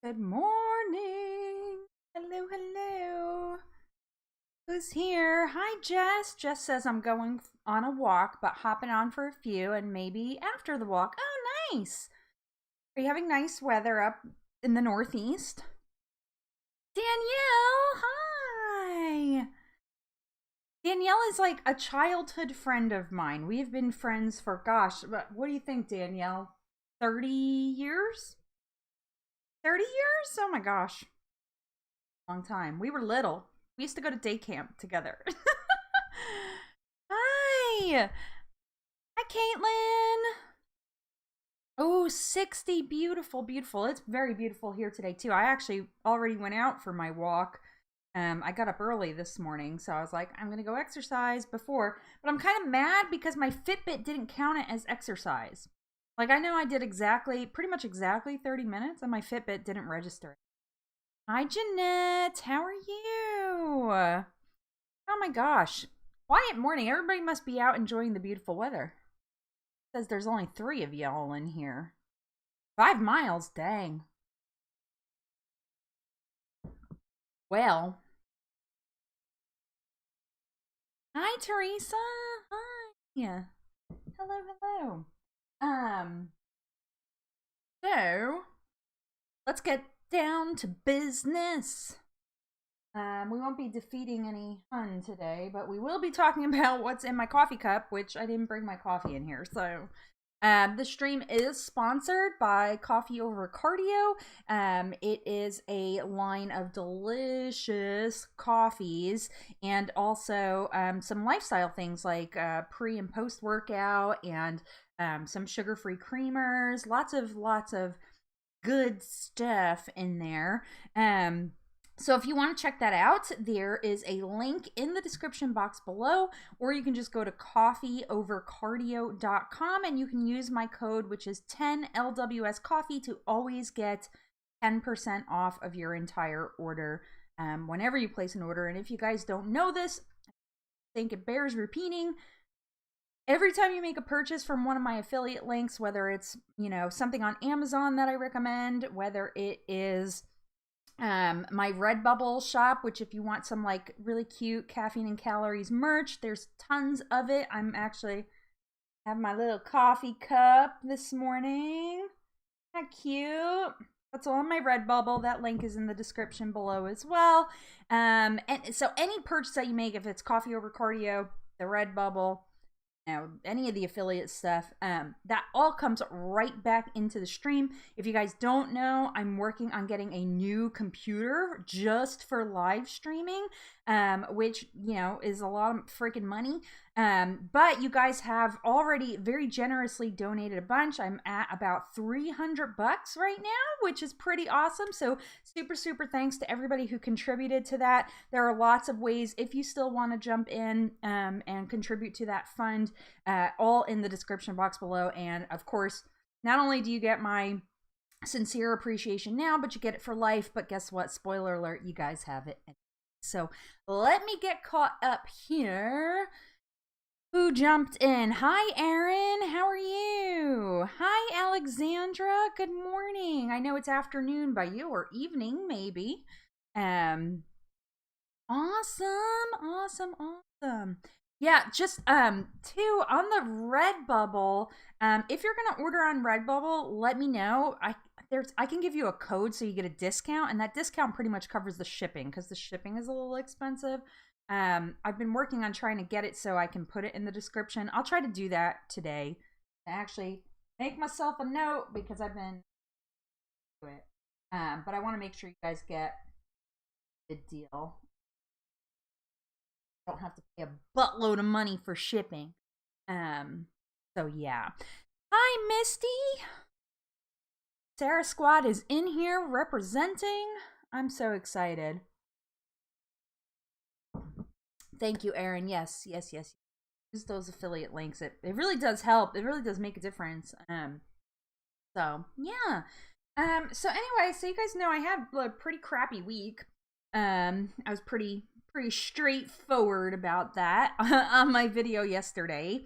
Good morning. Hello, hello. Who's here? Hi, Jess. Jess says I'm going on a walk, but hopping on for a few and maybe after the walk. Oh, nice. Are you having nice weather up in the Northeast? Danielle, hi. Danielle is like a childhood friend of mine. We've been friends for, gosh, what do you think, Danielle? 30 years? 30 years? Oh my gosh. Long time. We were little. We used to go to day camp together. Hi. Hi, Caitlin. Oh, 60. Beautiful, beautiful. It's very beautiful here today, too. I actually already went out for my walk. I got up early this morning, so I was like, I'm going to go exercise before. But I'm kind of mad because my Fitbit didn't count it as exercise. Like, I know I did pretty much exactly 30 minutes, and my Fitbit didn't register. Hi, Jeanette. How are you? Oh my gosh. Quiet morning. Everybody must be out enjoying the beautiful weather. It says there's only 3 of y'all in here. 5 miles, dang. Well. Hi, Teresa. Hi. Yeah. Hello, hello. So let's get down to business. We won't be defeating any fun today, but we will be talking about what's in my coffee cup, which I didn't bring my coffee in here. So the stream is sponsored by Coffee Over Cardio. It is a line of delicious coffees and also some lifestyle things like pre and post workout and some sugar-free creamers. Lots of good stuff in there. So if you want to check that out, there is a link in the description box below, or you can just go to coffeeovercardio.com and you can use my code, which is 10LWS coffee, to always get 10% off of your entire order whenever you place an order. And if you guys don't know this, I think it bears repeating. Every time you make a purchase from one of my affiliate links, whether it's, something on Amazon that I recommend, whether it is my Redbubble shop, which if you want some like really cute Caffeine and Calories merch, there's tons of it. I'm actually have my little coffee cup this morning. How cute. That's all on my Redbubble. That link is in the description below as well. And so any purchase that you make, if it's Coffee Over Cardio, the Redbubble, any of the affiliate stuff, that all comes right back into the stream. If you guys don't know, I'm working on getting a new computer just for live streaming, which is a lot of freaking money. But you guys have already very generously donated a bunch. I'm at about $300 right now, which is pretty awesome. So super thanks to everybody who contributed to that. There are lots of ways if you still want to jump in and contribute to that fund, all in the description box below. And of course, not only do you get my sincere appreciation now, but you get it for life. But guess what? Spoiler alert, you guys have it. So let me get caught up here. Who jumped in? Hi, Erin. How are you? Hi, Alexandra. Good morning. I know it's afternoon by you, or evening, maybe. Awesome. Yeah, just too, on the Redbubble, if you're gonna order on Redbubble, let me know. I can give you a code so you get a discount, and that discount pretty much covers the shipping because the shipping is a little expensive. I've been working on trying to get it so I can put it in the description. I'll try to do that today. Actually, make myself a note because I've been doing it. But I want to make sure you guys get the deal. Don't have to pay a buttload of money for shipping. So yeah. Hi, Misty. Sarah Squad is in here representing. I'm so excited. Thank you, Erin. Yes. Use those affiliate links. It really does help. It really does make a difference. So yeah. So anyway, so you guys know I had a pretty crappy week. I was pretty straightforward about that on my video yesterday.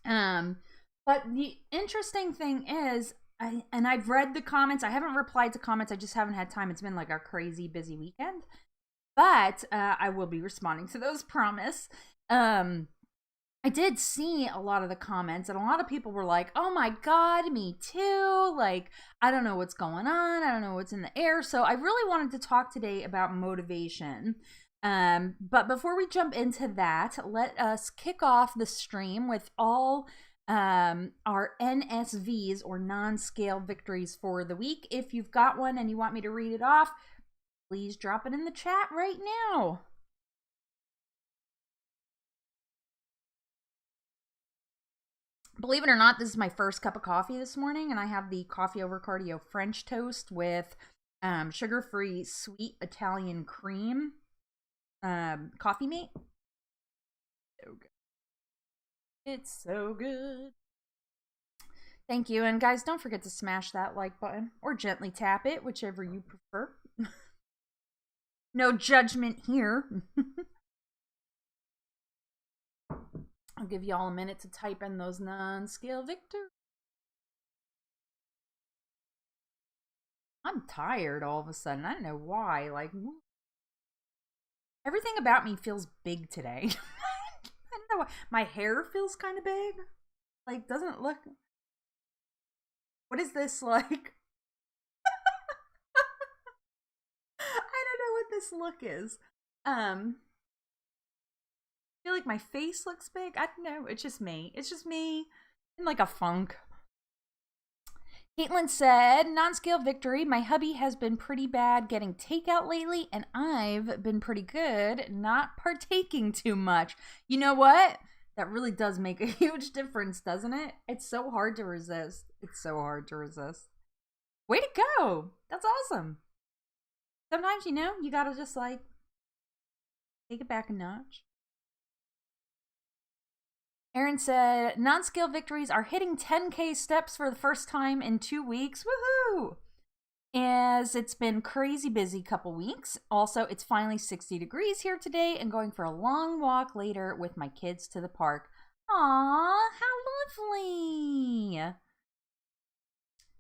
But the interesting thing is, I've read the comments. I haven't replied to comments. I just haven't had time. It's been like a crazy busy weekend. But I will be responding to those, promise. I did see a lot of the comments, and a lot of people were like, oh my God, me too. Like, I don't know what's going on. I don't know what's in the air. So I really wanted to talk today about motivation. But before we jump into that, let us kick off the stream with all our NSVs, or non-scale victories for the week. If you've got one and you want me to read it off, please drop it in the chat right now. Believe it or not, this is my first cup of coffee this morning, and I have the Coffee Over Cardio French toast with sugar-free sweet Italian cream coffee mate. So good. It's so good. Thank you. And guys, don't forget to smash that like button or gently tap it, whichever you prefer. No judgment here. I'll give y'all a minute to type in those non-scale victories. I'm tired all of a sudden. I don't know why. Like, everything about me feels big today. I don't know why. My hair feels kind of big. Like, doesn't look... What is this like? I don't know what this look is. I feel like my face looks big. I don't know. It's just me. It's just me in like a funk. Caitlin said, non-scale victory. My hubby has been pretty bad getting takeout lately, and I've been pretty good not partaking too much. You know what? That really does make a huge difference, doesn't it? It's so hard to resist. It's so hard to resist. Way to go. That's awesome. Sometimes, you know, you gotta just like take it back a notch. Aaron said, non-scale victories are hitting 10K steps for the first time in 2 weeks. Woohoo! As it's been crazy busy couple weeks. Also, it's finally 60 degrees here today and going for a long walk later with my kids to the park. Aw, how lovely!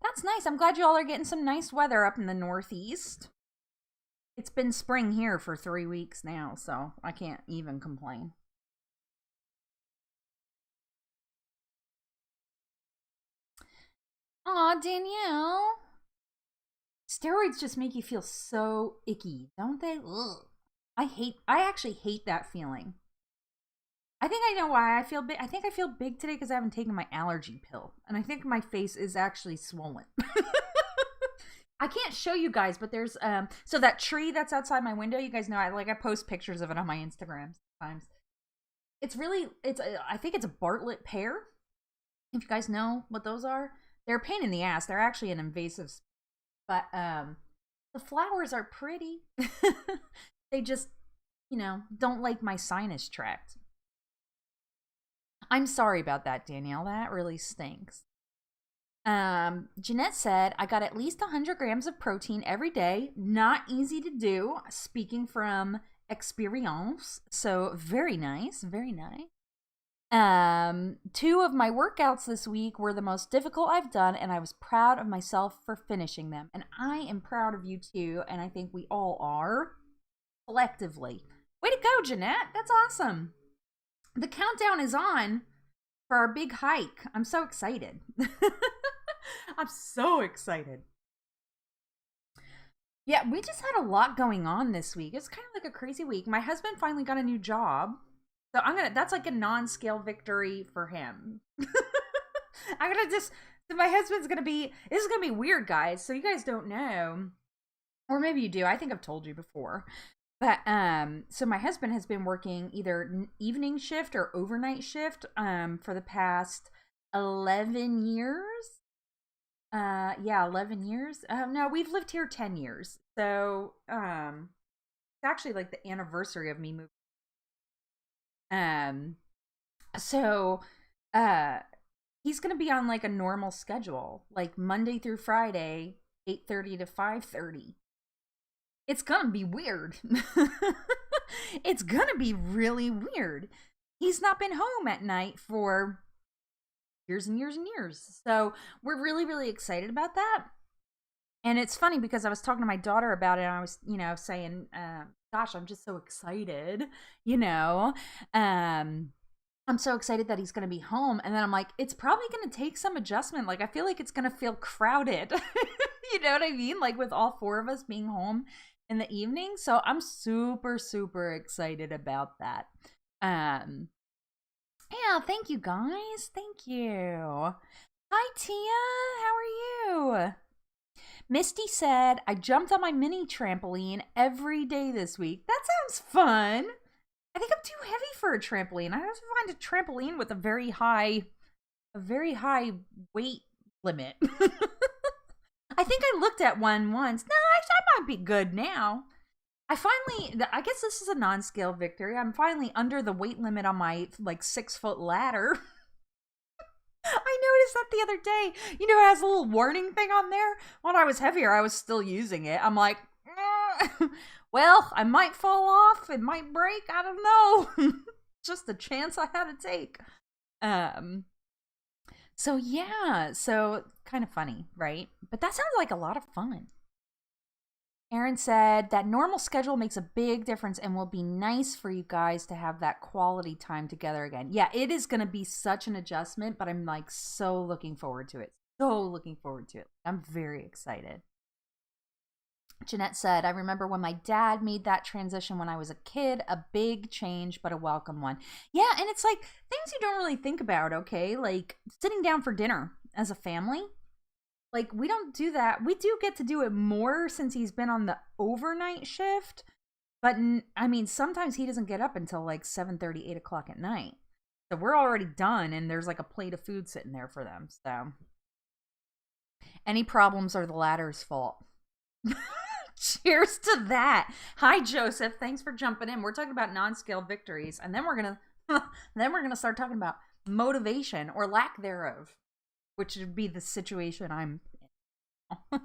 That's nice. I'm glad you all are getting some nice weather up in the Northeast. It's been spring here for 3 weeks now, so I can't even complain. Aw, Danielle. Steroids just make you feel so icky, don't they? Ugh. I actually hate that feeling. I think I know why I feel big. I think I feel big today because I haven't taken my allergy pill. And I think my face is actually swollen. I can't show you guys, but there's, so that tree that's outside my window, you guys know, I post pictures of it on my Instagram sometimes. I think it's a Bartlett pear. If you guys know what those are. They're a pain in the ass. They're actually an invasive, but the flowers are pretty. They just, you know, don't like my sinus tract. I'm sorry about that, Danielle. That really stinks. Jeanette said, I got at least 100 grams of protein every day. Not easy to do, speaking from experience. So very nice, very nice. 2 of my workouts this week were the most difficult I've done, and I was proud of myself for finishing them. And I am proud of you too, and I think we all are, collectively. Way to go, Jeanette. That's awesome. The countdown is on for our big hike. I'm so excited. I'm so excited. Yeah, we just had a lot going on this week. It's kind of like a crazy week. My husband finally got a new job. So that's like a non-scale victory for him. My husband's this is gonna be weird, guys. So you guys don't know, or maybe you do. I think I've told you before. But, so my husband has been working either evening shift or overnight shift, for the past 11 years. Yeah, 11 years. No, we've lived here 10 years. So, it's actually like the anniversary of me moving. So, he's gonna be on like a normal schedule, like Monday through Friday, 8:30 to 5:30. It's gonna be weird. It's gonna be really weird. He's not been home at night for years and years and years. So we're really, really excited about that. And it's funny because I was talking to my daughter about it, and I was, saying, gosh, I'm just so excited, you know. I'm so excited that he's going to be home. And then I'm like, it's probably going to take some adjustment. Like, I feel like it's going to feel crowded. You know what I mean? Like, with all four of us being home in the evening. So I'm super, super excited about that. Yeah, thank you guys. Thank you. Hi, Tia. How are you? Misty said, I jumped on my mini trampoline every day this week. That sounds fun. I think I'm too heavy for a trampoline. I have to find a trampoline with a very high weight limit. I think I looked at one once. No, I might be good now. I guess this is a non-scale victory. I'm finally under the weight limit on my 6-foot ladder. I noticed that the other day. You know, it has a little warning thing on there. When I was heavier, I was still using it. I'm like, well, I might fall off. It might break. I don't know. Just a chance I had to take. So yeah, so kind of funny, right? But that sounds like a lot of fun. Aaron said that normal schedule makes a big difference and will be nice for you guys to have that quality time together again. Yeah, it is going to be such an adjustment, but I'm so looking forward to it. So looking forward to it. I'm very excited. Jeanette said, I remember when my dad made that transition when I was a kid, a big change, but a welcome one. Yeah, and it's like things you don't really think about, okay? Like sitting down for dinner as a family. Like, we don't do that. We do get to do it more since he's been on the overnight shift. But, I mean, sometimes he doesn't get up until 7:30, 8 o'clock at night. So we're already done, and there's a plate of food sitting there for them. So any problems are the ladder's fault. Cheers to that. Hi, Joseph. Thanks for jumping in. We're talking about non-scale victories, and then we're gonna start talking about motivation or lack thereof, which would be the situation I'm in.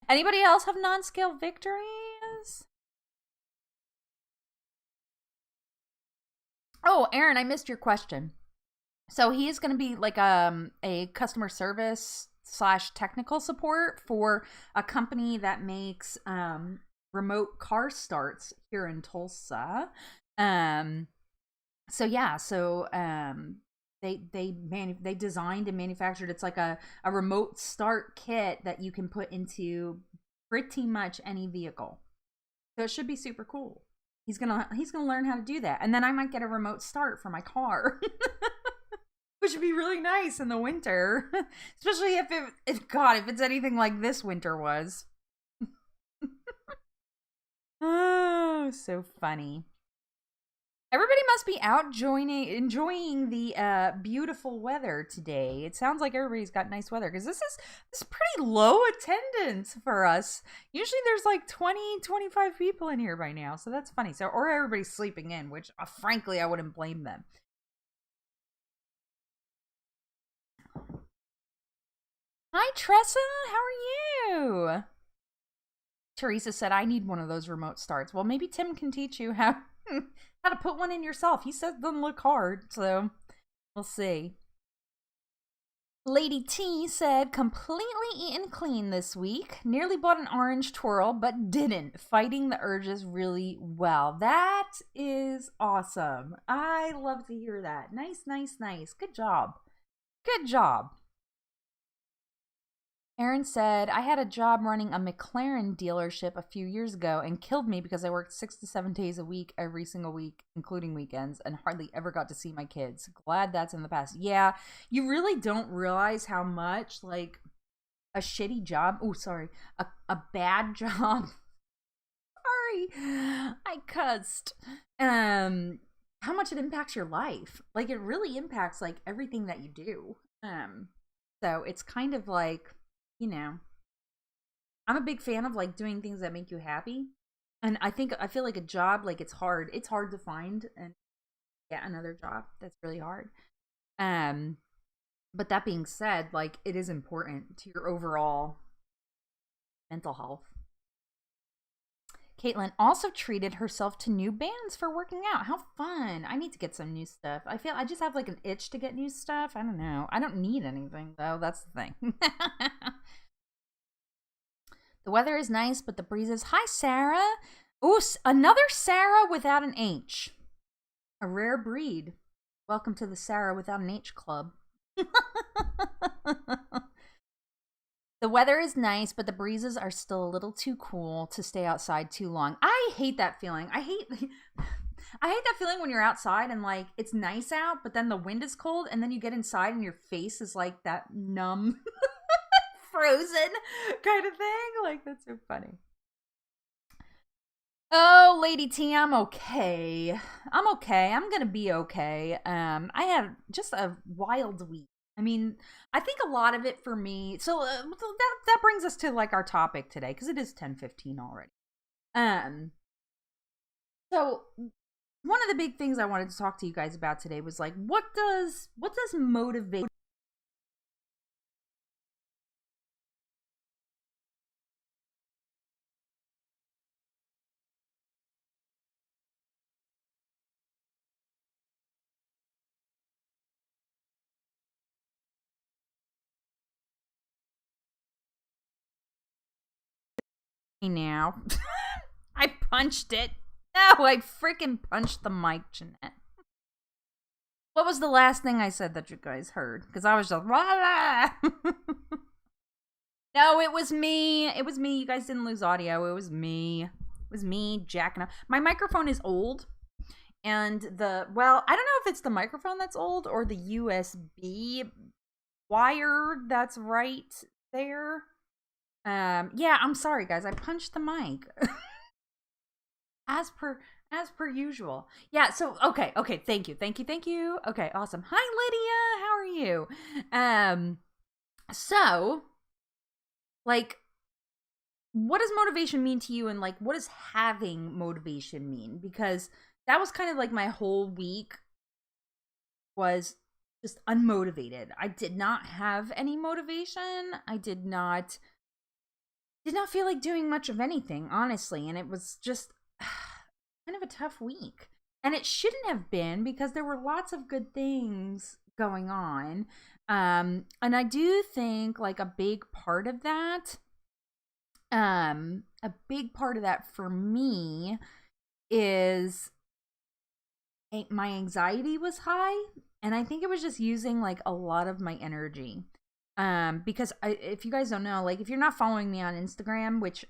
Anybody else have non-scale victories? Oh, Aaron, I missed your question. So he is going to be a customer service / technical support for a company that makes remote car starts here in Tulsa. They designed and manufactured, it's like a remote start kit that you can put into pretty much any vehicle. So it should be super cool. He's gonna learn how to do that, and then I might get a remote start for my car. Which would be really nice in the winter. Especially if it's anything like this winter was. Oh, so funny. Everybody must be out enjoying the beautiful weather today. It sounds like everybody's got nice weather, because this is pretty low attendance for us. Usually there's 20, 25 people in here by now, so that's funny. So, or everybody's sleeping in, which frankly I wouldn't blame them. Hi, Tressa. How are you? Teresa said, I need one of those remote starts. Well, maybe Tim can teach you how to put one in yourself. He says it doesn't look hard, so we'll see. Lady T said, completely eaten clean this week. Nearly bought an orange twirl, but didn't. Fighting the urges really well. That is awesome. I love to hear that. Nice, nice, nice. Good job. Good job. Aaron said, I had a job running a McLaren dealership a few years ago and killed me because I worked 6 to 7 days a week, every single week, including weekends, and hardly ever got to see my kids. Glad that's in the past. Yeah, you really don't realize how much, a shitty job, a bad job. Sorry, I cussed. How much it impacts your life. It really impacts, everything that you do. So it's kind of I'm a big fan of doing things that make you happy. And I feel like a job, it's hard to find and get another job. That's really hard. But that being said, it is important to your overall mental health. Caitlin also treated herself to new bands for working out. How fun. I need to get some new stuff. I feel I just have like an itch to get new stuff. I don't know. I don't need anything though. That's the thing. The weather is nice, but the breezes. Hi, Sarah. Oh, another Sarah without an H. A rare breed. Welcome to the Sarah without an H club. The weather is nice, but the breezes are still a little too cool to stay outside too long. I hate that feeling. I hate that feeling when you're outside and like it's nice out, but then the wind is cold and then you get inside and your face is like that numb, frozen kind of thing. Like, that's so funny. Oh, Lady T, I'm okay. I'm okay. I'm gonna be okay. I had just a wild week. I mean, I think a lot of it for me. So that brings us to like our topic today because it is 10:15 already. So one of the big things I wanted to talk to you guys about today was like, what does motivate me now? I punched it. No, I freaking punched the mic, Jeanette. What was the last thing I said that you guys heard? Because I was just No, it was me. It was me. You guys didn't lose audio. It was me. It was me jacking up. My microphone is old. And I don't know if it's the microphone that's old or the USB wire that's right there. Yeah, I'm sorry, guys. I punched the mic. As per usual. Yeah, so okay, thank you. Okay, awesome. Hi Lydia, how are you? So like, what does motivation mean to you, and like what does having motivation mean? Because that was kind of like my whole week was just unmotivated. I did not have any motivation. I did not feel like doing much of anything, honestly, and it was just kind of a tough week. And it shouldn't have been because there were lots of good things going on. And I do think like a big part of that for me is my anxiety was high, and I think it was just using like a lot of my energy. Because if you guys don't know, like if you're not following me on Instagram, which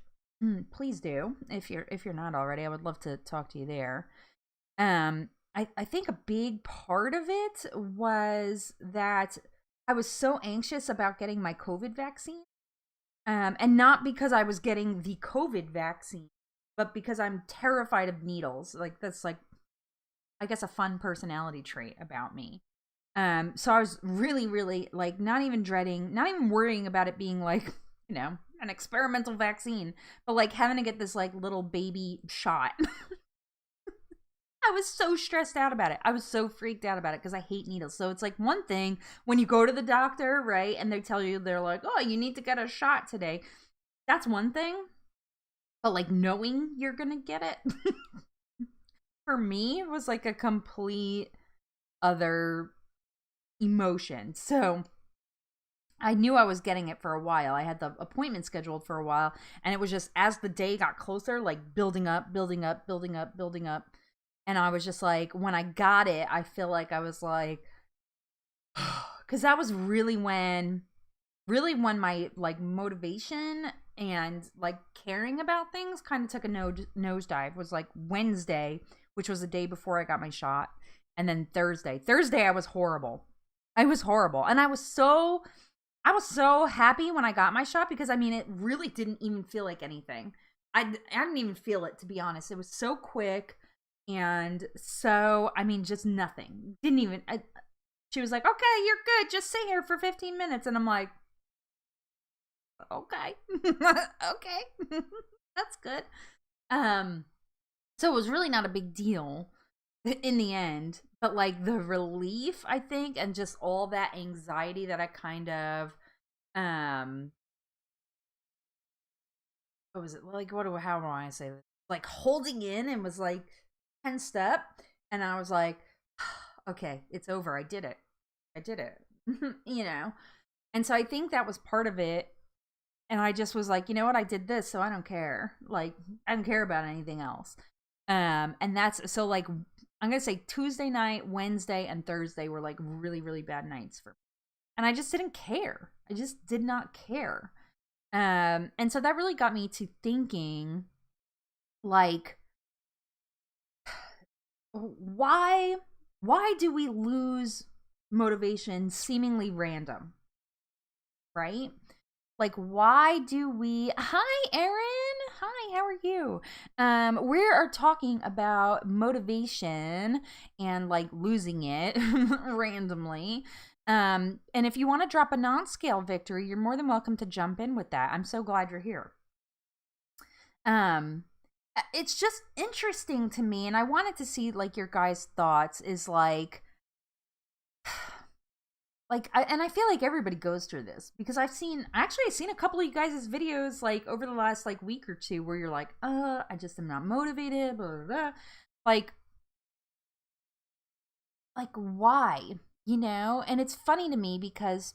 please do, if you're not already, I would love to talk to you there. I think a big part of it was that I was so anxious about getting my COVID vaccine. And not because I was getting the COVID vaccine, but because I'm terrified of needles. Like, that's like, I guess, a fun personality trait about me. So I was really, really like not even worrying about it being like, an experimental vaccine, but like having to get this like little baby shot. I was so stressed out about it. I was so freaked out about it because I hate needles. So it's like one thing when you go to the doctor, right? And they tell you, they're like, oh, you need to get a shot today. That's one thing. But like knowing you're going to get it for me was like a complete other emotion. So I knew I was getting it for a while. I had the appointment scheduled for a while. And it was just as the day got closer, like building up. And I was just like, when I got it, I feel like I was like, because that was really when my like motivation and like caring about things kind of took a nosedive. Was like Wednesday, which was the day before I got my shot. And then Thursday I was horrible. And I was so happy when I got my shot because I mean, it really didn't even feel like anything. I didn't even feel it, to be honest. It was so quick. And so, I mean, just nothing. Didn't even, she was like, okay, you're good. Just sit here for 15 minutes. And I'm like, okay, okay, that's good. So it was really not a big deal in the end, but like the relief, I think, and just all that anxiety that I kind of, what was it? Like, how do I say this? like holding in and was like tensed up. And I was like, okay, it's over. I did it. I did it. You know? And so I think that was part of it. And I just was like, you know what? I did this, so I don't care. Like, I don't care about anything else. And that's so like I'm gonna say Tuesday night, Wednesday, and Thursday were like really, really bad nights for me. And I just didn't care. I just did not care. And so that really got me to thinking, like, why do we lose motivation seemingly random, right? Like, why do we... Hi, Erin. Hi, how are you? We are talking about motivation and like losing it randomly. And if you want to drop a non-scale victory, you're more than welcome to jump in with that. I'm so glad you're here. It's just interesting to me, and I wanted to see like your guys' thoughts. Is like and I feel like everybody goes through this because I've seen a couple of you guys' videos like over the last like week or two where you're like, I just am not motivated, blah, blah, blah. Like why, you know? And it's funny to me because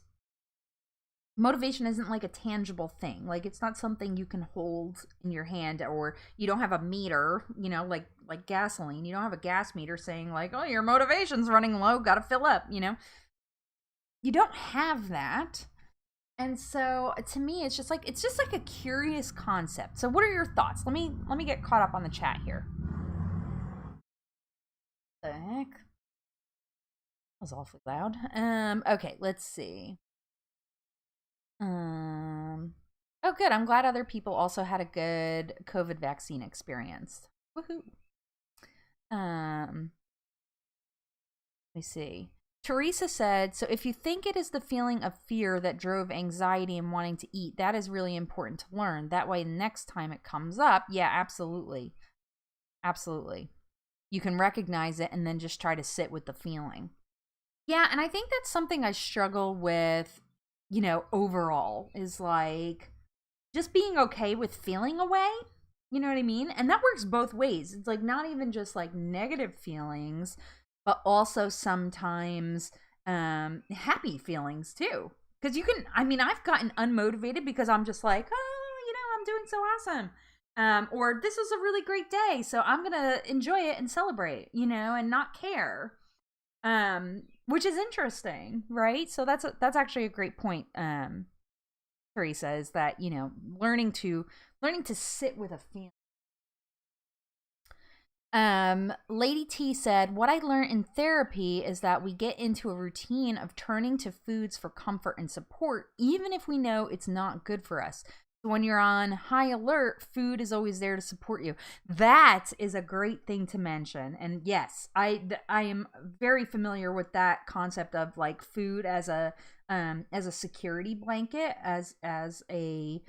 motivation isn't like a tangible thing. Like it's not something you can hold in your hand, or you don't have a meter, you know, like gasoline. You don't have a gas meter saying like, oh, your motivation's running low, gotta fill up, you know? You don't have that. And so to me it's just like a curious concept. So what are your thoughts? Let me get caught up on the chat here. The heck? That was awfully loud. Okay, let's see. Oh good, I'm glad other people also had a good COVID vaccine experience. Woohoo. Let me see. Teresa said, so if you think it is the feeling of fear that drove anxiety and wanting to eat, that is really important to learn. That way, next time it comes up, yeah, absolutely. Absolutely. You can recognize it and then just try to sit with the feeling. Yeah, and I think that's something I struggle with, you know, overall, is like just being okay with feeling away. You know what I mean? And that works both ways. It's like not even just like negative feelings, but also sometimes happy feelings too. Because you can, I mean, I've gotten unmotivated because I'm just like, oh, you know, I'm doing so awesome. Or this is a really great day, so I'm going to enjoy it and celebrate, you know, and not care. Which is interesting, right? So that's actually a great point. Teresa, is that, you know, learning to sit with a feeling. Lady T said, what I learned in therapy is that we get into a routine of turning to foods for comfort and support, even if we know it's not good for us. So when you're on high alert, food is always there to support you. That is a great thing to mention. And yes, I am very familiar with that concept of like food as a security blanket, as a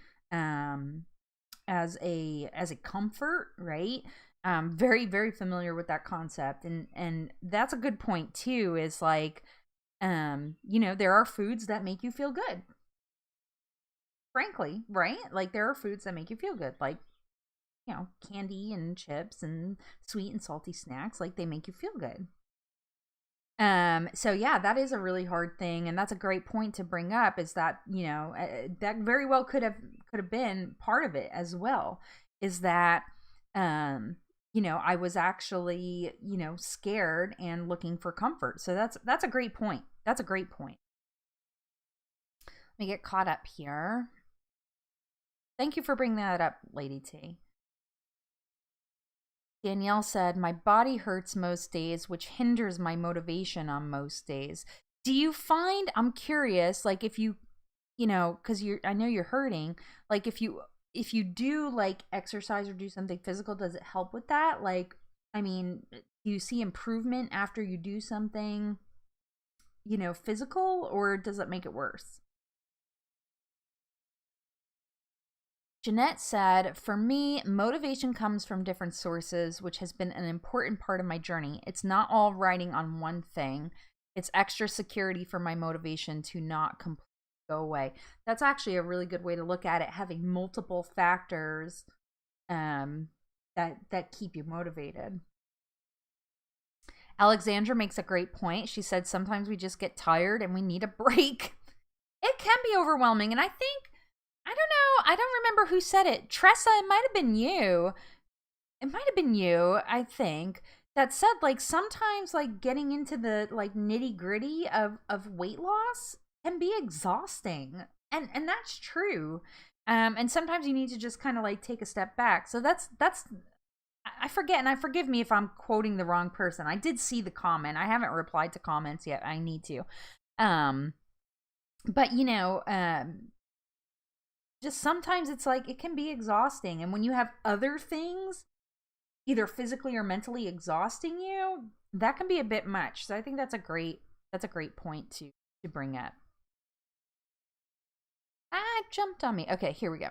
comfort, right? Very, very familiar with that concept. And that's a good point too, is like, you know, there are foods that make you feel good. Frankly, right? Like there are foods that make you feel good, like, you know, candy and chips and sweet and salty snacks, like they make you feel good. So yeah, that is a really hard thing, and that's a great point to bring up, is that, you know, that very well could have been part of it as well, is that you know, I was actually, you know, scared and looking for comfort. So that's a great point. That's a great point. Let me get caught up here. Thank you for bringing that up, Lady T. Danielle said, my body hurts most days, which hinders my motivation on most days. Do you find, I'm curious, like if you know, because I know you're hurting, like if you do like exercise or do something physical, does it help with that? Like, I mean, do you see improvement after you do something, you know, physical, or does it make it worse? Jeanette said, for me, motivation comes from different sources, which has been an important part of my journey. It's not all riding on one thing. It's extra security for my motivation to not completely go away. That's actually a really good way to look at it, having multiple factors that keep you motivated. Alexandra makes a great point. She said sometimes we just get tired and we need a break. It can be overwhelming, and I think, I don't know, I don't remember who said it. Tressa, it might have been you. It might have been you, I think, that said, like, sometimes, like, getting into the, like, nitty-gritty of weight loss can be exhausting. And that's true. And sometimes you need to just kind of, like, take a step back. So that's I forget, and forgive me if I'm quoting the wrong person. I did see the comment. I haven't replied to comments yet. I need to. But, you know, just sometimes it's like, it can be exhausting. And when you have other things, either physically or mentally exhausting you, that can be a bit much. So I think that's a great point to bring up. Jumped on me. Okay, here we go.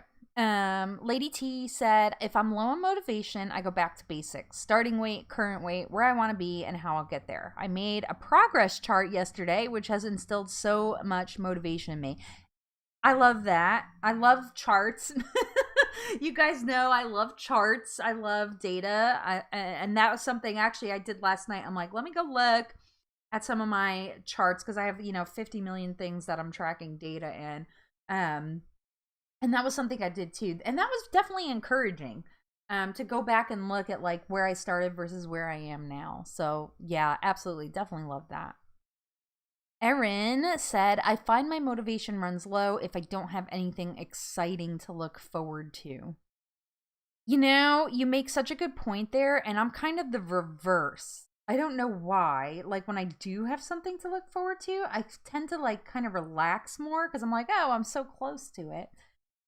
Lady T said, if I'm low on motivation, I go back to basics. Starting weight, current weight, where I want to be, and how I'll get there. I made a progress chart yesterday, which has instilled so much motivation in me. I love that. I love charts. You guys know I love charts. I love data. And that was something actually I did last night. I'm like, let me go look at some of my charts because I have, 50 million things that I'm tracking data in. And that was something I did too. And that was definitely encouraging to go back and look at like where I started versus where I am now. So yeah, absolutely. Definitely love that. Erin said, I find my motivation runs low if I don't have anything exciting to look forward to. You know, you make such a good point there, and I'm kind of the reverse. I don't know why. Like, when I do have something to look forward to, I tend to, like, kind of relax more, because I'm like, oh, I'm so close to it.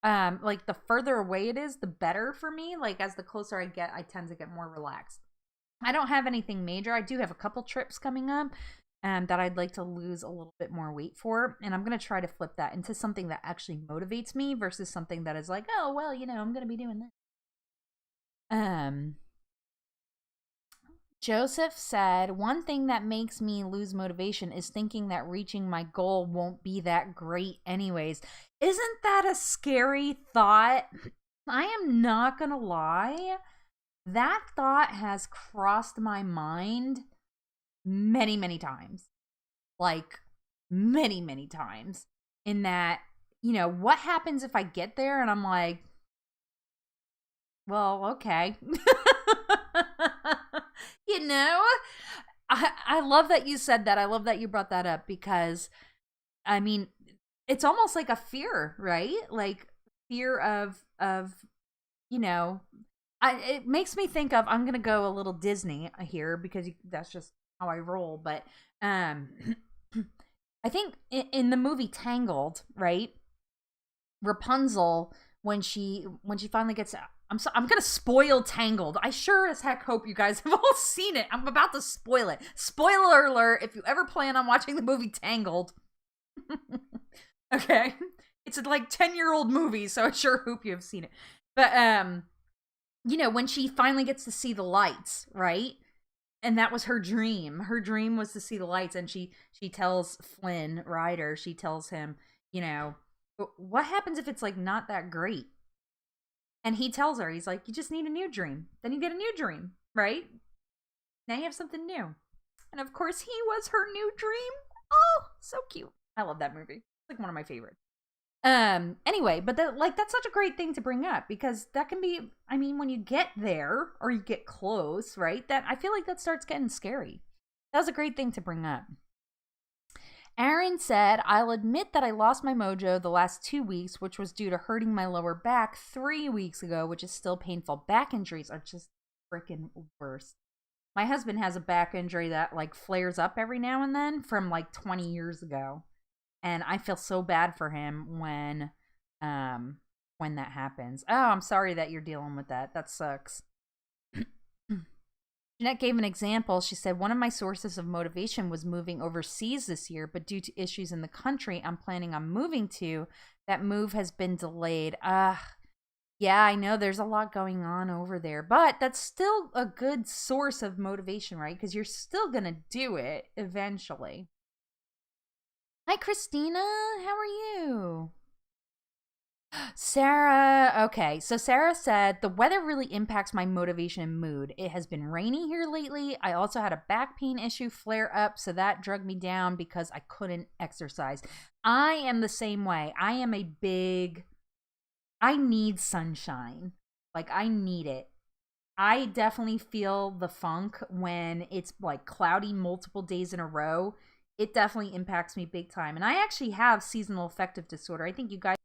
Like, the further away it is, the better for me. Like, as the closer I get, I tend to get more relaxed. I don't have anything major. I do have a couple trips coming up that I'd like to lose a little bit more weight for. And I'm going to try to flip that into something that actually motivates me versus something that is like, oh, well, I'm going to be doing this. Joseph said, one thing that makes me lose motivation is thinking that reaching my goal won't be that great anyways. Isn't that a scary thought? I am not going to lie. That thought has crossed my mind many, many times. Like, many, many times. In that, what happens if I get there and I'm like, well, okay. I love that you said that. I love that you brought that up because, I mean, it's almost like a fear, right? Like, fear of it makes me think of, I'm going to go a little Disney here because that's just how I roll. But I think in the movie Tangled, right? Rapunzel, when she finally gets, I'm going to spoil Tangled. I sure as heck hope you guys have all seen it. I'm about to spoil it. Spoiler alert, if you ever plan on watching the movie Tangled. Okay. It's a like 10-year-old movie, so I sure hope you have seen it. But when she finally gets to see the lights, right? And that was her dream. Her dream was to see the lights, and she tells Flynn Rider, she tells him, what happens if it's like not that great? And he tells her, he's like, you just need a new dream. Then you get a new dream, right? Now you have something new. And of course, he was her new dream. Oh, so cute. I love that movie. It's like one of my favorites. Anyway, but that's such a great thing to bring up because that can be, I mean, when you get there or you get close, right? That I feel like that starts getting scary. That was a great thing to bring up. Aaron said, I'll admit that I lost my mojo the last 2 weeks, which was due to hurting my lower back 3 weeks ago, which is still painful. Back injuries are just freaking worse. My husband has a back injury that like flares up every now and then from like 20 years ago. And I feel so bad for him when that happens. Oh, I'm sorry that you're dealing with that. That sucks. Jeanette gave an example. She said, one of my sources of motivation was moving overseas this year, but due to issues in the country I'm planning on moving to, that move has been delayed. Yeah, I know there's a lot going on over there, but that's still a good source of motivation, right? Because you're still going to do it eventually. Hi, Christina. How are you? Sarah, okay. So Sarah said the weather really impacts my motivation and mood. It has been rainy here lately. I also had a back pain issue flare up, so that drug me down because I couldn't exercise. I am the same way. I need sunshine. Like I need it. I definitely feel the funk when it's like cloudy multiple days in a row. It definitely impacts me big time. And I actually have seasonal affective disorder. I think you guys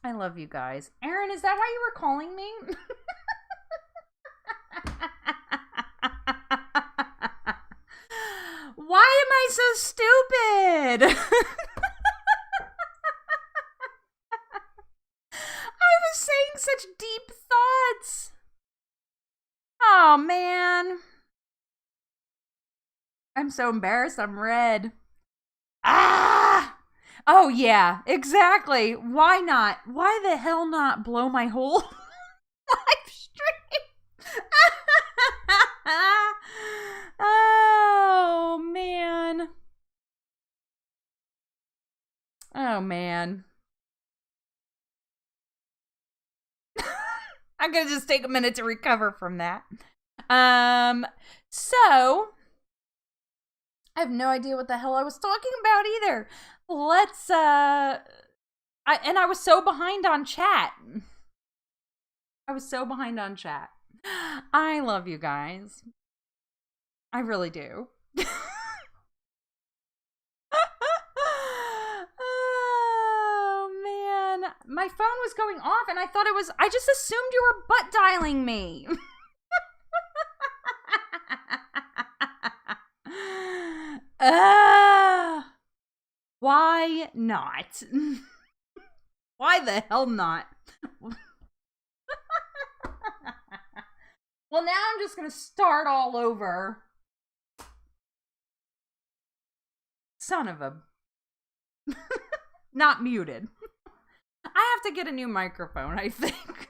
I love you guys. Aaron, is that why you were calling me? Why am I so stupid? I was saying such deep thoughts. Oh, man. I'm so embarrassed. I'm red. Ah! Oh, yeah, exactly. Why not? Why the hell not blow my whole live stream? Oh, man. Oh, man. I'm going to just take a minute to recover from that. So I have no idea what the hell I was talking about either. Let's, I was so behind on chat. I love you guys. I really do. Oh, man. My phone was going off and I thought it was, I just assumed you were butt dialing me. Why not? Why the hell not? Well, now I'm just going to start all over. Son of a... Not muted. I have to get a new microphone, I think.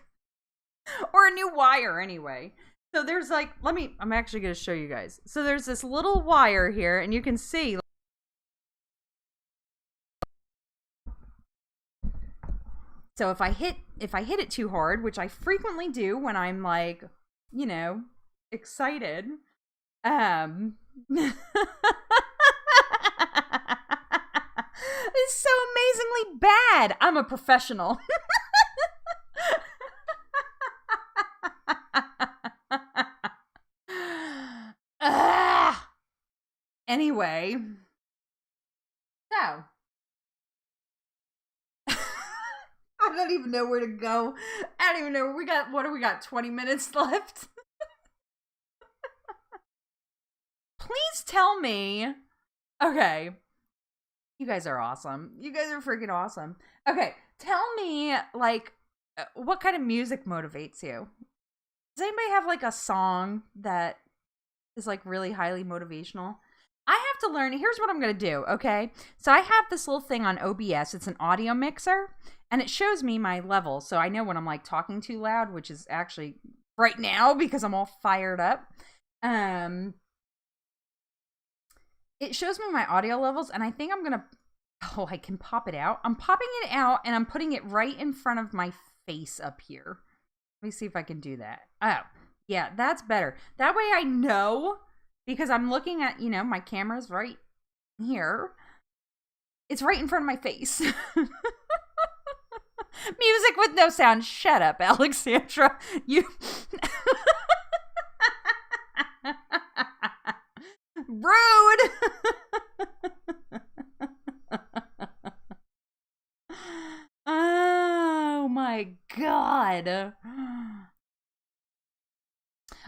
Or a new wire, anyway. So there's like... I'm actually going to show you guys. So there's this little wire here, and you can see... So if I hit it too hard, which I frequently do when I'm like, you know, excited, it's so amazingly bad. I'm a professional. Anyway, so I don't even know where to go. I don't even know. What do we got? 20 minutes left? Please tell me. Okay. You guys are awesome. You guys are freaking awesome. Okay. Tell me, like, what kind of music motivates you? Does anybody have, like, a song that is, like, really highly motivational? I have to learn. Here's what I'm going to do, okay? So I have this little thing on OBS. It's an audio mixer, and it shows me my levels. So I know when I'm, like, talking too loud, which is actually right now because I'm all fired up. It shows me my audio levels, and I think I'm going to... Oh, I can pop it out. I'm popping it out, and I'm putting it right in front of my face up here. Let me see if I can do that. Oh, yeah, that's better. That way I know... Because I'm looking at, you know, my camera's right here. It's right in front of my face. Music with no sound. Shut up, Alexandra. You... Rude! Oh, my God.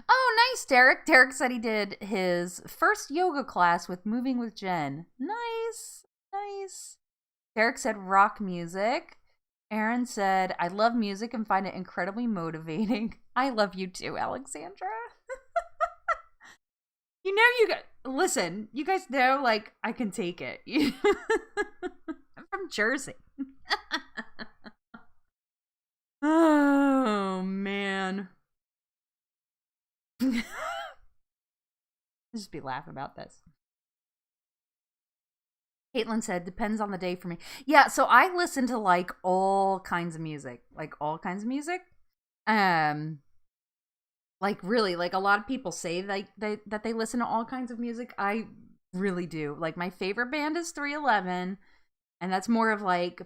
Oh, nice, Derek. Derek said he did his first yoga class with Moving with Jen. Nice, nice. Derek said rock music. Aaron said, I love music and find it incredibly motivating. I love you too, Alexandra. You know, listen, you guys know, like, I can take it. I'm from Jersey. Oh, man. Just be laughing about this. Caitlin said, depends on the day for me. Yeah, so I listen to like all kinds of music. Like all kinds of music. Like really, like a lot of people say that they listen to all kinds of music. I really do. Like my favorite band is 311. And that's more of like,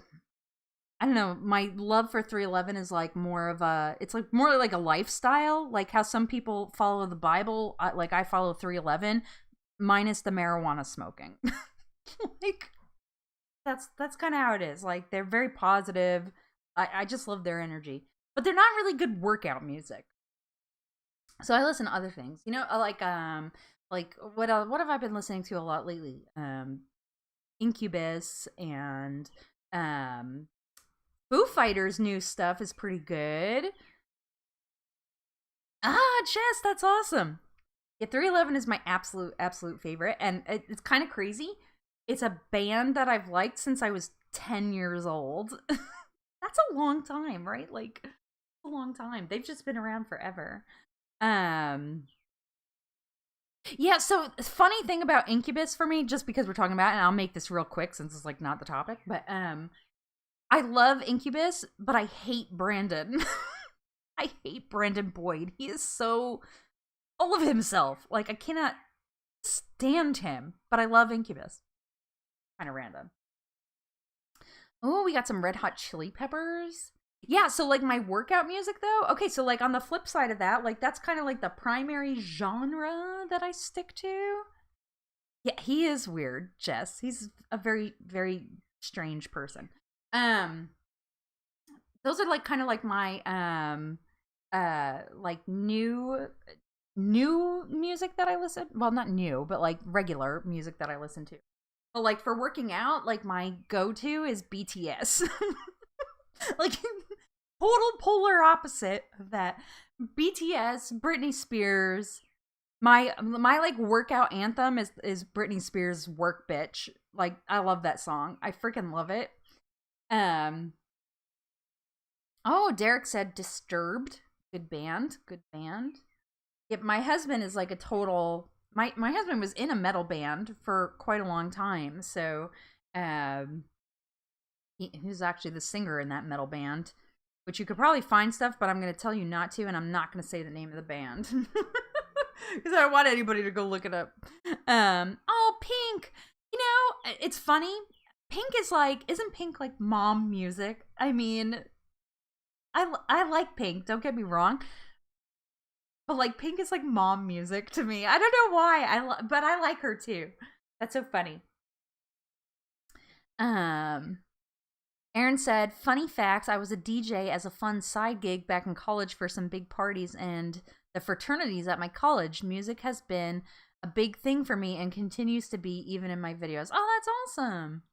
I don't know, my love for 311 is like more of a, it's like more like a lifestyle, like how some people follow the Bible, like I follow 311, minus the marijuana smoking. Like, that's kind of how it is. Like, they're very positive. I just love their energy. But they're not really good workout music. So I listen to other things. You know, like what have I been listening to a lot lately? Incubus and Foo Fighters' new stuff is pretty good. Jess, that's awesome. Yeah, 311 is my absolute favorite, and it's kind of crazy. It's a band that I've liked since I was 10 years old. That's a long time, right? Like, a long time. They've just been around forever. Um, yeah, so funny thing about Incubus for me, just because we're talking about it, and I'll make this real quick since it's like not the topic, but I love Incubus, but I hate Brandon. I hate Brandon Boyd. He is so full of himself. Like, I cannot stand him, but I love Incubus. Kind of random. Oh, we got some Red Hot Chili Peppers. Yeah, so like my workout music though. Okay, so like on the flip side of that, like that's kind of like the primary genre that I stick to. Yeah, he is weird, Jess. He's a very, very strange person. Um, those are like kind of like my like new music that I listen. Well, not new, but like regular music that I listen to. But like for working out, like my go-to is BTS. Like total polar opposite of that. BTS, Britney Spears. My like workout anthem is Britney Spears' Work Bitch. Like I love that song. I freaking love it. Oh, Derek said Disturbed. Good band. Good band. Yep, my husband is like a total my husband was in a metal band for quite a long time. So he's actually the singer in that metal band, which you could probably find stuff, but I'm going to tell you not to, and I'm not going to say the name of the band because I don't want anybody to go look it up. Oh, Pink. You know, it's funny. Pink is like, isn't Pink like mom music? I mean, I like Pink. Don't get me wrong. But like Pink is like mom music to me. I don't know why. But I like her too. That's so funny. Aaron said, funny facts, I was a DJ as a fun side gig back in college for some big parties and the fraternities at my college. Music has been a big thing for me and continues to be even in my videos. Oh, that's awesome.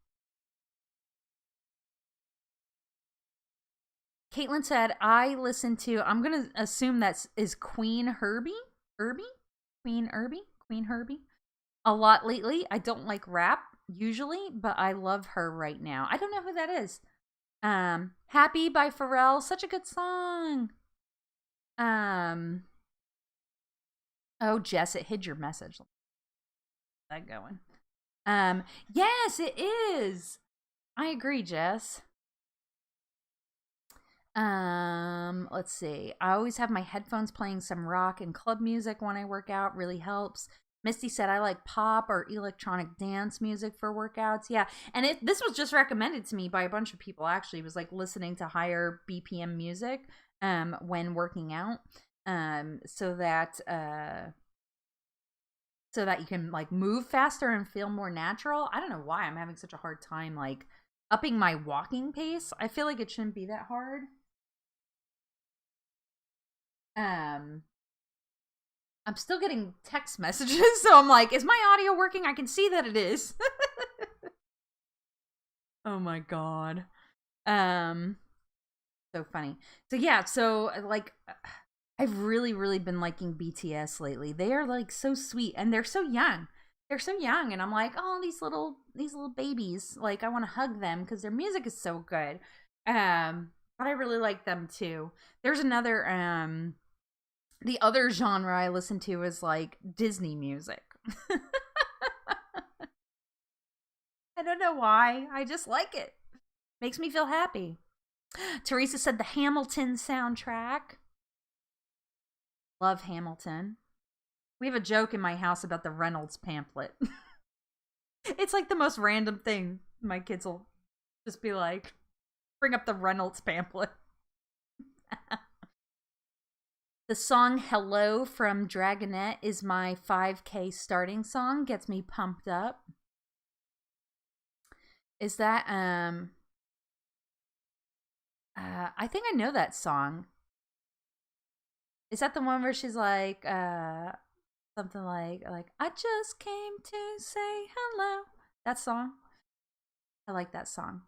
Caitlin said, I listen to, I'm going to assume that is Queen Herbie? Queen Herbie? A lot lately. I don't like rap usually, but I love her right now. I don't know who that is. Happy by Pharrell, such a good song. Oh, Jess, it hid your message. That going. Yes, it is. I agree, Jess. Let's see. I always have my headphones playing some rock and club music when I work out. Really helps. Misty said I like pop or electronic dance music for workouts. Yeah, and this was just recommended to me by a bunch of people. Actually, it was like listening to higher BPM music when working out, so that you can like move faster and feel more natural. I don't know why I'm having such a hard time like upping my walking pace. I feel like it shouldn't be that hard. I'm still getting text messages, so I'm like, is my audio working? I can see that it is. Oh my god. So funny. So yeah, so like I've really been liking BTS lately. They are like so sweet and they're so young. They're so young and I'm like, "Oh, these little babies. Like I want to hug them cuz their music is so good." But I really like them too. There's another the other genre I listen to is like Disney music. I don't know why. I just like it. Makes me feel happy. Teresa said the Hamilton soundtrack. Love Hamilton. We have a joke in my house about the Reynolds pamphlet. It's like the most random thing. My kids will just be like, bring up the Reynolds pamphlet. The song Hello from Dragonette is my 5K starting song. Gets me pumped up. Is that I think I know that song. Is that the one where she's like, something like, I just came to say hello? That song? I like that song.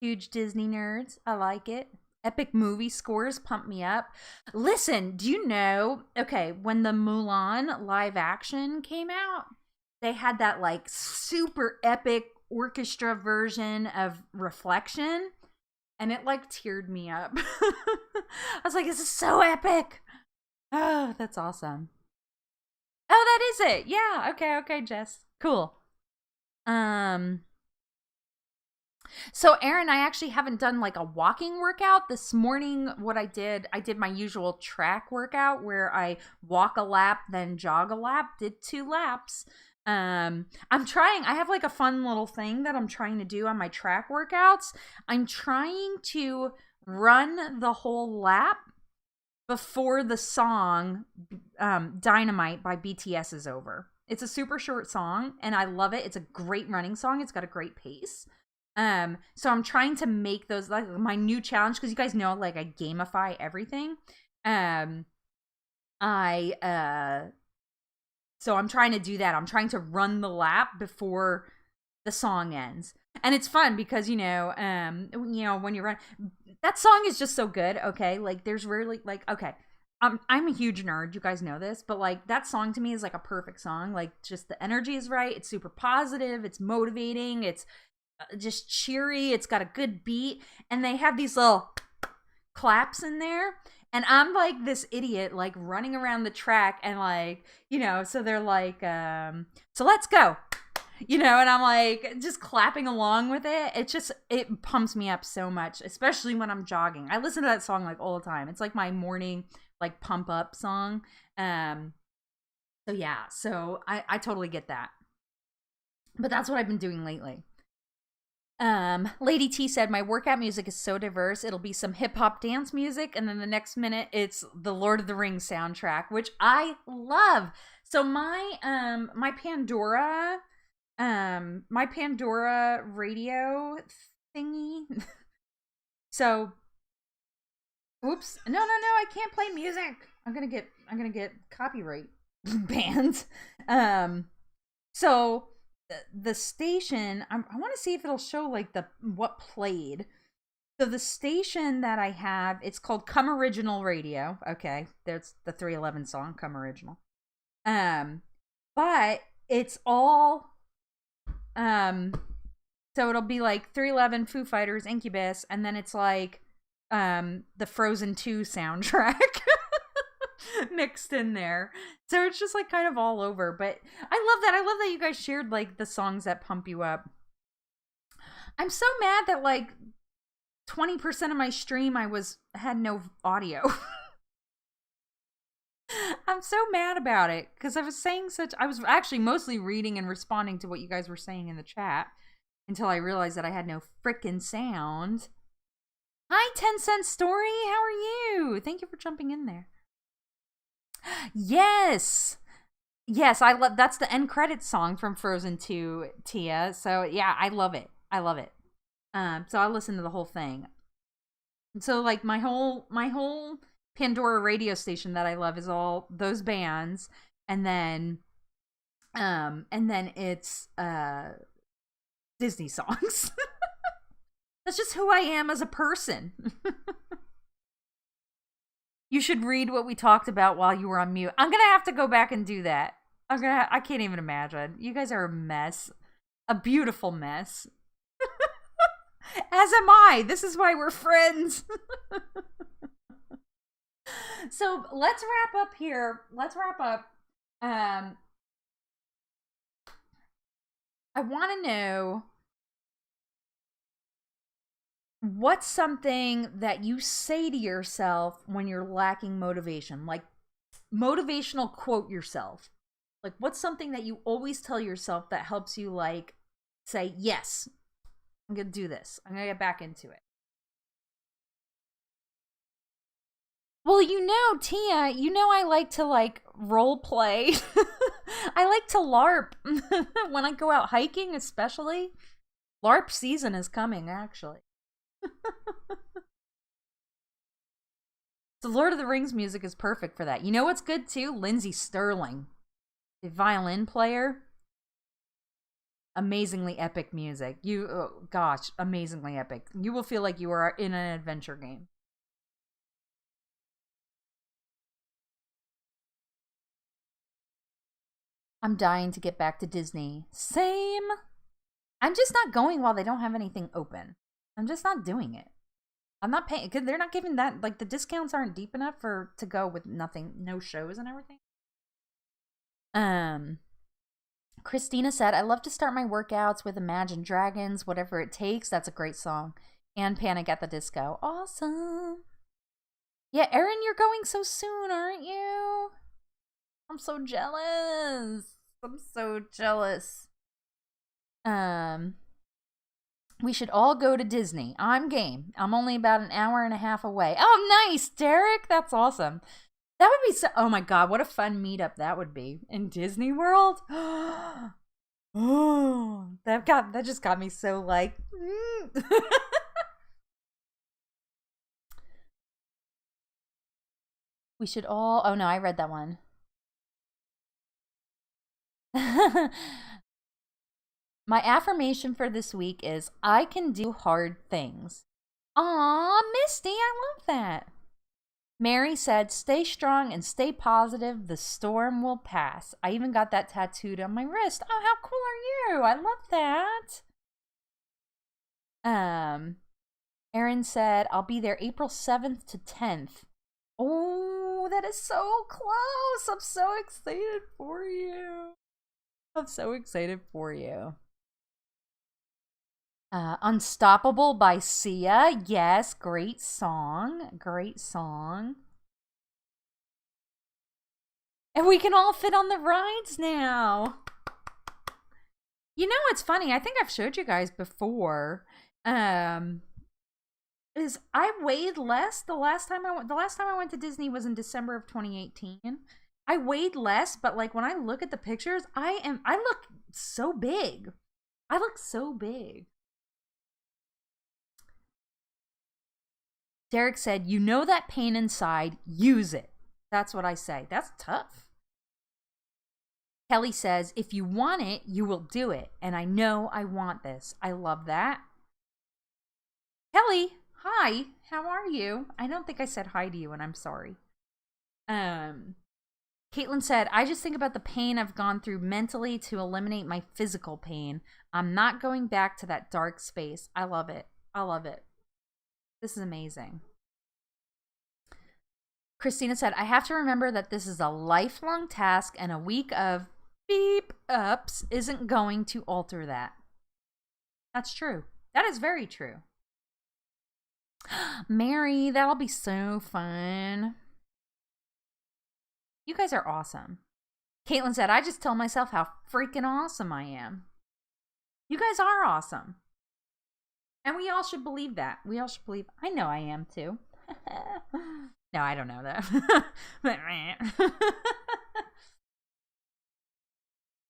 Huge Disney nerds. I like it. Epic movie scores pump me up. Listen, do you know, okay, when the Mulan live action came out, they had that like super epic orchestra version of Reflection, and it like teared me up. I was like, this is so epic. Oh, that's awesome. Oh, that is it. Yeah. Okay, Jess. Cool. Um so Aaron, I actually haven't done like a walking workout. This morning what I did my usual track workout where I walk a lap, then jog a lap, did 2 laps. I have like a fun little thing that I'm trying to do on my track workouts. I'm trying to run the whole lap before the song Dynamite by BTS is over. It's a super short song and I love it. It's a great running song. It's got a great pace. So I'm trying to make those like my new challenge, because you guys know like I gamify everything. So I'm trying to do that. I'm trying to run the lap before the song ends. And it's fun because, when you run, that song is just so good. Okay. Like there's rarely like, okay, I'm a huge nerd. You guys know this, but like that song to me is like a perfect song. Like just the energy is right. It's super positive. It's motivating. It's just cheery. It's got a good beat. And they have these little claps in there. And I'm like this idiot, like running around the track and like, so they're like, so let's go, and I'm like just clapping along with it. It pumps me up so much, especially when I'm jogging. I listen to that song like all the time. It's like my morning, like pump up song. So yeah, so I totally get that. But that's what I've been doing lately. Lady T said, my workout music is so diverse. It'll be some hip hop dance music, and then the next minute it's the Lord of the Rings soundtrack, which I love. So my Pandora radio thingy. So, oops, no, I can't play music. I'm gonna get copyright banned. So the station, I want to see if it'll show like what played. So the station that I have, it's called Come Original Radio. Okay, there's the 311 song Come Original. But it's all so it'll be like 311, Foo Fighters, Incubus, and then it's like the Frozen 2 soundtrack mixed in there. So it's just like kind of all over. But I love that. I love that you guys shared like the songs that pump you up. I'm so mad that like 20% of my stream had no audio. I'm so mad about it because I was actually mostly reading and responding to what you guys were saying in the chat until I realized that I had no frickin' sound. Hi, 10-cent story. How are you? Thank you for jumping in there. Yes, I love that's the end credits song from Frozen 2, Tia. So yeah, I love it. So I listened to the whole thing. So like my whole Pandora radio station that I love is all those bands, and then it's Disney songs. That's just who I am as a person. You should read what we talked about while you were on mute. I'm gonna have to go back and do that. I can't even imagine. You guys are a mess. A beautiful mess. As am I. This is why we're friends. So let's wrap up here. I want to know what's something that you say to yourself when you're lacking motivation? Like motivational quote yourself. Like what's something that you always tell yourself that helps you like say, yes, I'm going to do this. I'm going to get back into it. Well, Tia, I like to like role play. I like to LARP when I go out hiking, especially. LARP season is coming, actually. The Lord of the Rings music is perfect for that. You know what's good too? Lindsey Sterling, the violin player. Amazingly epic music. Gosh, amazingly epic. You will feel like you are in an adventure game. I'm dying to get back to Disney. Same. I'm just not going while they don't have anything open. I'm just not doing it. I'm not paying because they're not giving that, like, the discounts aren't deep enough to go with nothing, no shows and everything. Christina said, I love to start my workouts with Imagine Dragons, Whatever It Takes. That's a great song. And Panic at the Disco. Awesome. Yeah, Erin, you're going so soon, aren't you? I'm so jealous. I'm so jealous. We should all go to Disney. I'm game. I'm only about an hour and a half away. Oh, nice, Derek. That's awesome. That would be so... Oh, my God. What a fun meetup that would be. In Disney World? Oh, that just got me so, like... We should all... Oh, no, I read that one. My affirmation for this week is, I can do hard things. Aw, Misty, I love that. Mary said, stay strong and stay positive. The storm will pass. I even got that tattooed on my wrist. Oh, how cool are you? I love that. Erin said, I'll be there April 7th to 10th. Oh, that is so close. I'm so excited for you. I'm so excited for you. Unstoppable by Sia. Yes, great song. Great song. And we can all fit on the rides now. You know, it's funny. I think I've showed you guys before. Is I weighed less the last time I went to Disney was in December of 2018. I weighed less, but like when I look at the pictures, I look so big. I look so big. Derek said, you know that pain inside, use it. That's what I say. That's tough. Kelly says, if you want it, you will do it. And I know I want this. I love that. Kelly, hi. How are you? I don't think I said hi to you, and I'm sorry. Caitlin said, I just think about the pain I've gone through mentally to eliminate my physical pain. I'm not going back to that dark space. I love it. I love it. This is amazing. Christina said, I have to remember that this is a lifelong task and a week of beep ups isn't going to alter that. That's true. That is very true. Mary, that'll be so fun. You guys are awesome. Caitlin said, I just tell myself how freaking awesome I am. You guys are awesome. And we all should believe that. We all should believe. I know I am too. No, I don't know that.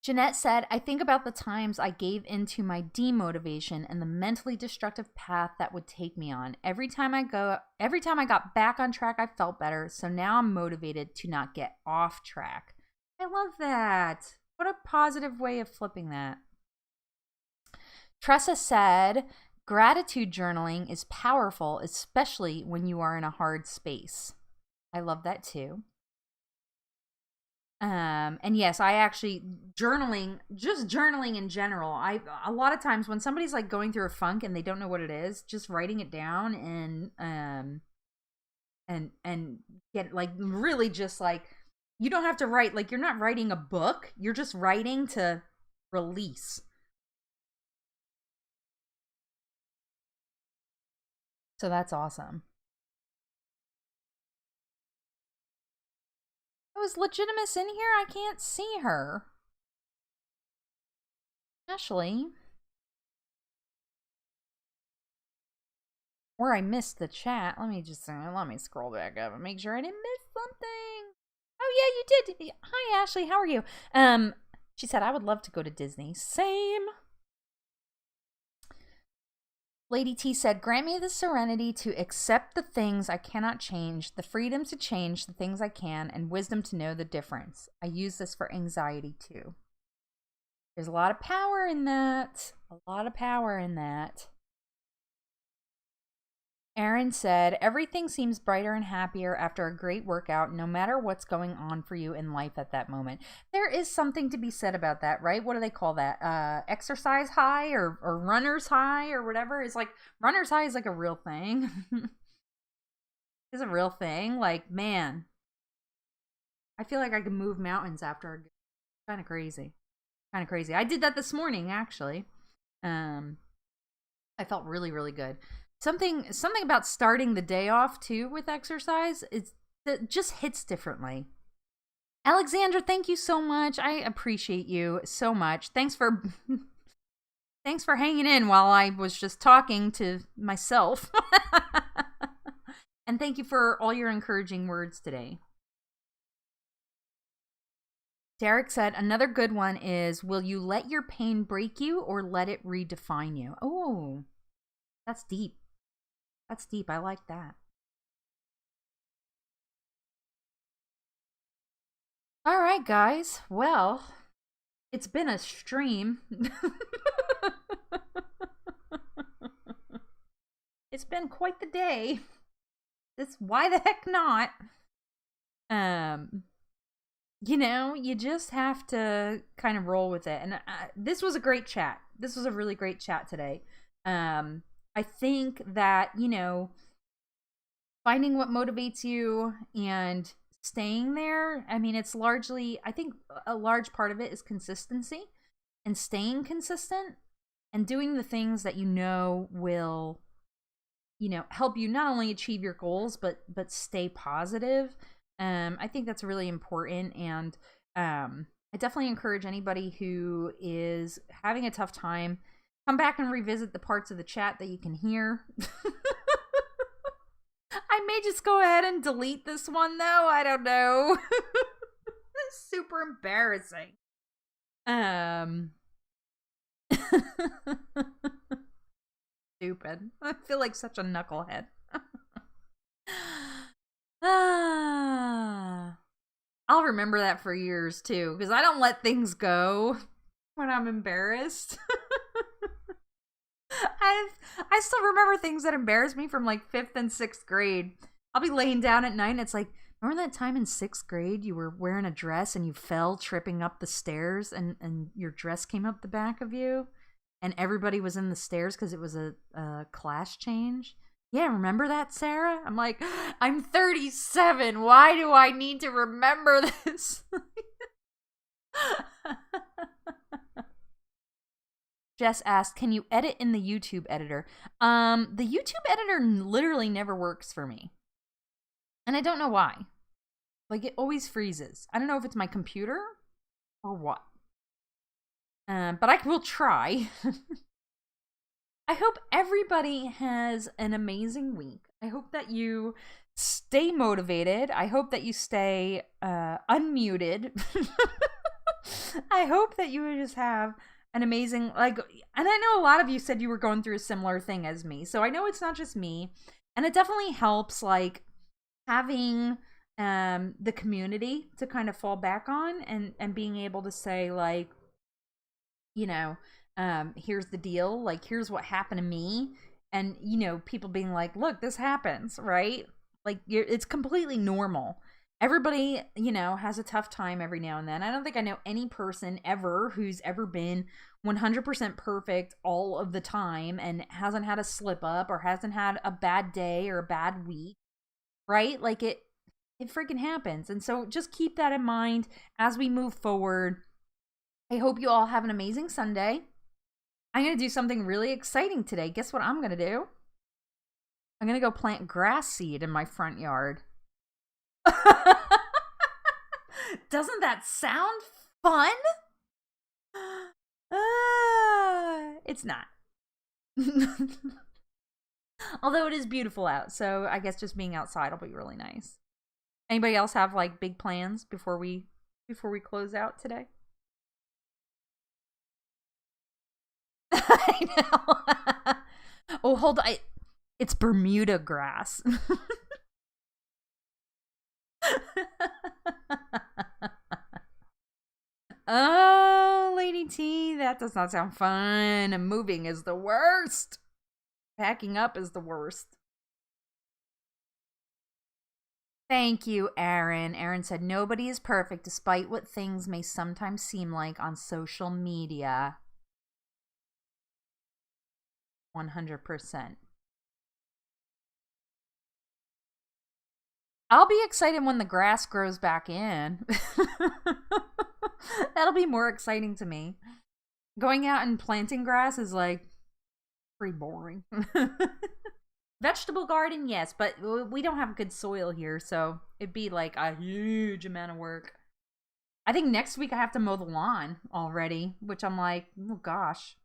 Jeanette said, I think about the times I gave into my demotivation and the mentally destructive path that would take me on. Every time I got back on track, I felt better. So now I'm motivated to not get off track. I love that. What a positive way of flipping that. Tressa said, gratitude journaling is powerful, especially when you are in a hard space. I love that too. And yes, I actually just journaling in general. A lot of times when somebody's like going through a funk and they don't know what it is, just writing it down and get like really just like, you don't have to write, like you're not writing a book, you're just writing to release. So that's awesome. Oh, is Legitimus in here? I can't see her. Ashley. Or I missed the chat. Let me scroll back up and make sure I didn't miss something. Oh yeah, you did. Hi Ashley, how are you? She said, I would love to go to Disney. Same. Lady T said, grant me the serenity to accept the things I cannot change, the freedom to change the things I can, and wisdom to know the difference. I use this for anxiety too. There's a lot of power in that. A lot of power in that. Aaron said, everything seems brighter and happier after a great workout, no matter what's going on for you in life at that moment. There is something to be said about that, right? What do they call that? Exercise high or runner's high or whatever? It's like, runner's high is like a real thing. It's a real thing. Like, man, I feel like I can move mountains after a kind of crazy. Kind of crazy. I did that this morning, actually. I felt really, really good. Something about starting the day off too with exercise, it just hits differently. Alexandra, thank you so much. I appreciate you so much. Thanks for hanging in while I was just talking to myself. And thank you for all your encouraging words today. Derek said, another good one is, will you let your pain break you or let it redefine you? Oh, that's deep. That's deep. I like that. All right, guys. Well, it's been a stream. It's been quite the day. Why the heck not? You know, you just have to kind of roll with it. And this was a great chat. This was a really great chat today. I think that, you know, finding what motivates you and staying there, I mean, it's largely, I think a large part of it is consistency and staying consistent and doing the things that you know will, you know, help you not only achieve your goals, but stay positive. I think that's really important. And I definitely encourage anybody who is having a tough time, come back and revisit the parts of the chat that you can hear. I may just go ahead and delete this one, though. I don't know. It's super embarrassing. Stupid. I feel like such a knucklehead. I'll remember that for years, too, because I don't let things go when I'm embarrassed. I still remember things that embarrassed me from like 5th and 6th grade. I'll be laying down at night and it's like, remember that time in 6th grade you were wearing a dress and you fell tripping up the stairs and your dress came up the back of you and everybody was in the stairs because it was a class change? Yeah, remember that, Sarah? I'm like, I'm 37. Why do I need to remember this? Jess asked, can you edit in the YouTube editor? The YouTube editor literally never works for me. And I don't know why. Like, it always freezes. I don't know if it's my computer or what. But I will try. I hope everybody has an amazing week. I hope that you stay motivated. I hope that you stay unmuted. I hope that you just have an amazing, like, and I know a lot of you said you were going through a similar thing as me, so I know it's not just me, and it definitely helps, like, having the community to kind of fall back on and being able to say, like, you know, here's the deal, like, here's what happened to me, and, you know, people being like, look, this happens, right? Like, it's completely normal. Everybody, you know, has a tough time every now and then. I don't think I know any person ever who's ever been 100% perfect all of the time and hasn't had a slip up or hasn't had a bad day or a bad week, right? Like, it freaking happens. And so just keep that in mind as we move forward. I hope you all have an amazing Sunday. I'm going to do something really exciting today. Guess what I'm going to do? I'm going to go plant grass seed in my front yard. Doesn't that sound fun? It's not. Although it is beautiful out, so I guess just being outside will be really nice. Anybody else have like big plans before we close out today? I know. Oh, hold on. It's Bermuda grass. Oh, Lady T, that does not sound fun. Moving is the worst. Packing up is the worst. Thank you, Aaron. Aaron said, nobody is perfect despite what things may sometimes seem like on social media. 100%. I'll be excited when the grass grows back in. That'll be more exciting to me. Going out and planting grass is like pretty boring. Vegetable garden, yes, but we don't have good soil here, so it'd be like a huge amount of work. I think next week I have to mow the lawn already, which I'm like, oh gosh.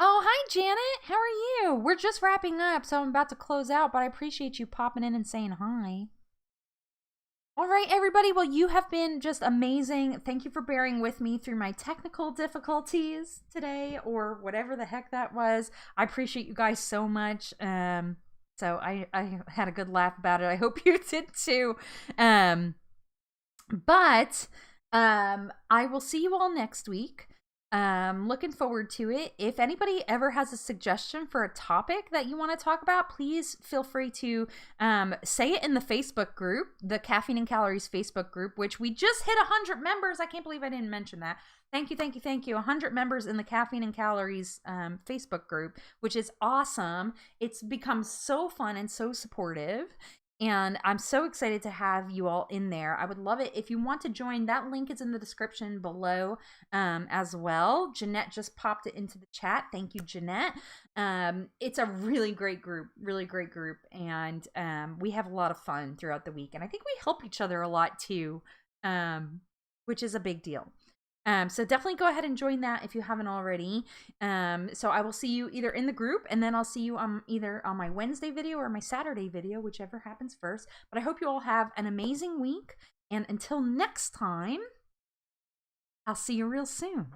Oh, hi, Janet. How are you? We're just wrapping up, so I'm about to close out, but I appreciate you popping in and saying hi. All right, everybody. Well, you have been just amazing. Thank you for bearing with me through my technical difficulties today, or whatever the heck that was. I appreciate you guys so much. So I had a good laugh about it. I hope you did too. But I will see you all next week. Looking forward to it. If anybody ever has a suggestion for a topic that you want to talk about, please feel free to say it in the Facebook group, the Caffeine and Calories Facebook group, which we just hit 100 members. I can't believe I didn't mention that. Thank you, thank you, thank you. 100 members in the Caffeine and Calories Facebook group, which is awesome. It's become so fun and so supportive. And I'm so excited to have you all in there. I would love it if you want to join. That link is in the description below as well. Jeanette just popped it into the chat. Thank you, Jeanette. It's a really great group, and we have a lot of fun throughout the week. And I think we help each other a lot too, which is a big deal. So definitely go ahead and join that if you haven't already. So I will see you either in the group, and then I'll see you either on my Wednesday video or my Saturday video, whichever happens first. But I hope you all have an amazing week. And until next time, I'll see you real soon.